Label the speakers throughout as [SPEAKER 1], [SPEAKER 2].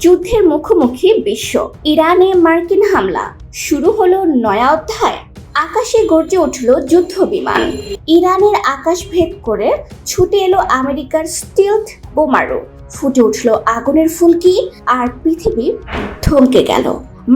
[SPEAKER 1] যুদ্ধের মুখোমুখি বিশ্ব, ইরানে মার্কিন হামলা, শুরু হলো নয়া অধ্যায়। আকাশে গর্জে উঠল যুদ্ধ বিমান, ইরানের আকাশ ভেদ করে ছুটে এলো আমেরিকার স্টিলথ বোমারু, ফুটে উঠল আগুনের ফুলকি, আর পৃথিবী থমকে গেল।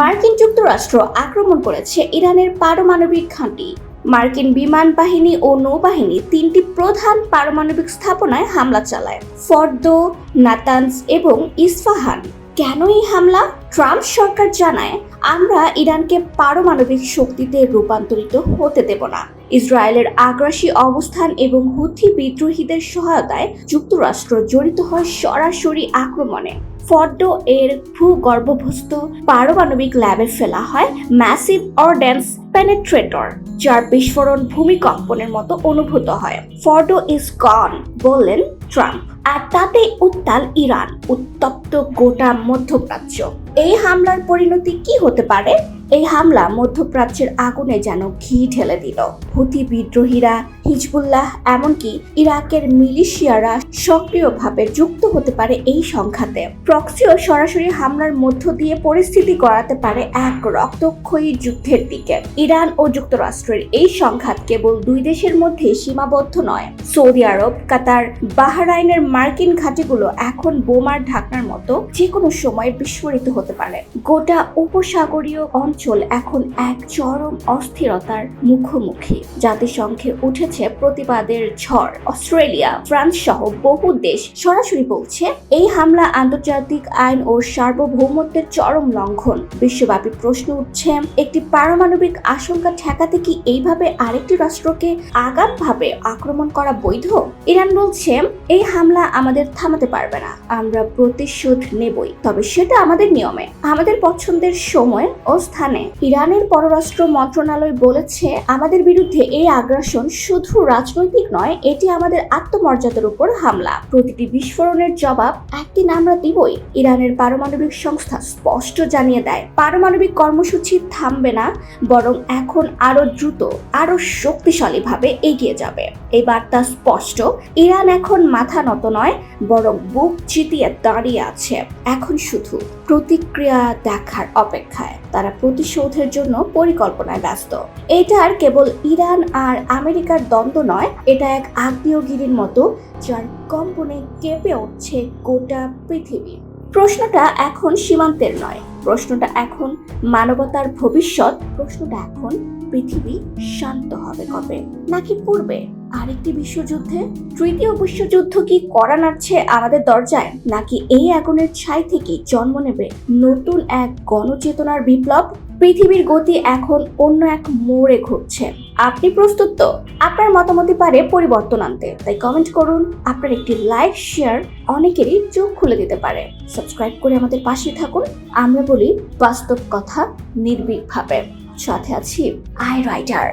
[SPEAKER 1] মার্কিন যুক্তরাষ্ট্র আক্রমণ করেছে ইরানের পারমাণবিক ঘাঁটি। মার্কিন বিমান বাহিনী ও নৌবাহিনী 3টি প্রধান পারমাণবিক স্থাপনায় হামলা চালায়, ফর্দো, নাতানজ এবং ইস্পাহান। কেন এই হামলা? ট্রাম্প সরকার জানায়, আমরা ইরানকে পারমাণবিক শক্তিতে রূপান্তরিত হতে দেব না। ইসরায়েলের আগ্রাসী অবস্থান এবং হুথি বিদ্রোহীদের সহায়তায় যুক্তরাষ্ট্র জড়িত হয় সরাসরি আক্রমণে। ফর্দো এর ভূগর্ভস্থ পারমাণবিক ল্যাবে ফেলা হয় ম্যাসিভ অর্ডন্যান্স পেনেট্রেটর, যার বিস্ফোরণ ভূমিকম্পনের মতো অনুভূত হয়। ফর্দো ইজ গন, বললেন ট্রাম্প। আর তাতে উত্তাল ইরান, উত্তপ্ত গোটা মধ্যপ্রাচ্য। এই হামলার পরিণতি কি হতে পারে? এই হামলা মধ্যপ্রাচ্যের আগুনে যেন ঘি ঢেলে দিল। হুথি বিদ্রোহীরা, হিজবুল্লাহ, এমনকি ইরাকের মিলিশিয়ারা সক্রিয়ভাবে যুক্ত হতে পারে এই সংঘাতে। প্রক্সিও সরাসরি হামলার মধ্য দিয়ে পরিস্থিতি গড়াতে পারে এক রক্তক্ষয়ী যুদ্ধের দিকে। ইরান ও যুক্তরাষ্ট্রের এই সংঘাত কেবল দুই দেশের মধ্যে সীমাবদ্ধ নয়। সৌদি আরব, কাতার, বাহরাইনের মার্কিন ঘাঁটিগুলো এখন বোমার ঢাকনার মতো যে কোনো সময় বিস্ফোরিত হতে পারে। গোটা উপসাগরীয় অঞ্চল এখন এক চরম অস্থিরতার মুখোমুখি। জাতিসংঘে উঠেছে প্রতিবাদের ঝড়। অস্ট্রেলিয়া, ফ্রান্স সহ বহু দেশ সরাসরি বলছে, এই হামলা আন্তর্জাতিক আইন ও সার্বভৌমত্বের চরম লঙ্ঘন। বিশ্বব্যাপী প্রশ্ন উঠছে, একটি পারমাণবিক আশঙ্কা ঠেকাতে কি এইভাবে আরেকটি রাষ্ট্রকে আগামভাবে আক্রমণ করা বৈধ? ইরান বলছে, এই হামলা আমাদের থামাতে পারবে না, আমরা প্রতিশোধ নেবই, তবে সেটা আমাদের নিয়মে, আমাদের পছন্দের সময় ও স্থানে। ইরানের পররাষ্ট্র মন্ত্রণালয় বলেছে, আমাদের বিরুদ্ধে এই আগ্রাসন শুধু রাজনৈতিক নয়, এটি আমাদের আত্মমর্যাদার উপর হামলা। প্রতিটি বিস্ফোরণের জবাব একদিন আমরা দিবই। ইরানের পারমাণবিক সংস্থা স্পষ্ট জানিয়ে দেয়, পারমাণবিক কর্মসূচি থামবে না, বরং এখন আরো দ্রুত, আরো শক্তিশালীভাবে এগিয়ে যাবে। এই বার্তা স্পষ্ট, ইরান এখন মাথা নত নয়, বরং বুক চিতিয়ে দাঁড়িয়ে আছে। এখন শুধু প্রতিক্রিয়া দেখার অপেক্ষায়। তারা প্রতিশোধের জন্য পরিকল্পনায় ব্যস্ত। এটা আর কেবল ইরান আর আমেরিকার দ্বন্দ্ব নয়, এটা এক আগ্নেয়গিরির মতো, যার কম্পনে কেঁপে উঠছে গোটা পৃথিবী। প্রশ্নটা এখন সীমান্তের নয়, প্রশ্নটা এখন মানবতার ভবিষ্যৎ, প্রশ্নটা এখন পৃথিবী শান্ত হবে কবে, নাকি পূর্বে আরেকটি বিশ্বযুদ্ধে? তৃতীয় বিশ্বযুদ্ধ কি কড়া নাড়ছে আমাদের দরজায়, নাকি এই আগুনের ছাই থেকে জন্ম নেবে নতুন এক গণচেতনার বিপ্লব? পৃথিবীর গতি এখন অন্য এক মোড়ে ঘুরছে। আপনি প্রস্তুত তো? আপনার মতামতই পারে পরিবর্তন আনতে। তাই কমেন্ট করুন। আপনার একটি লাইক, শেয়ার অনেকেরই চোখ খুলে দিতে পারে। সাবস্ক্রাইব করে আমাদের পাশে থাকুন। আমরা বলি বাস্তব কথা নির্ভীকভাবে। সাথে আছি আই রাইটার।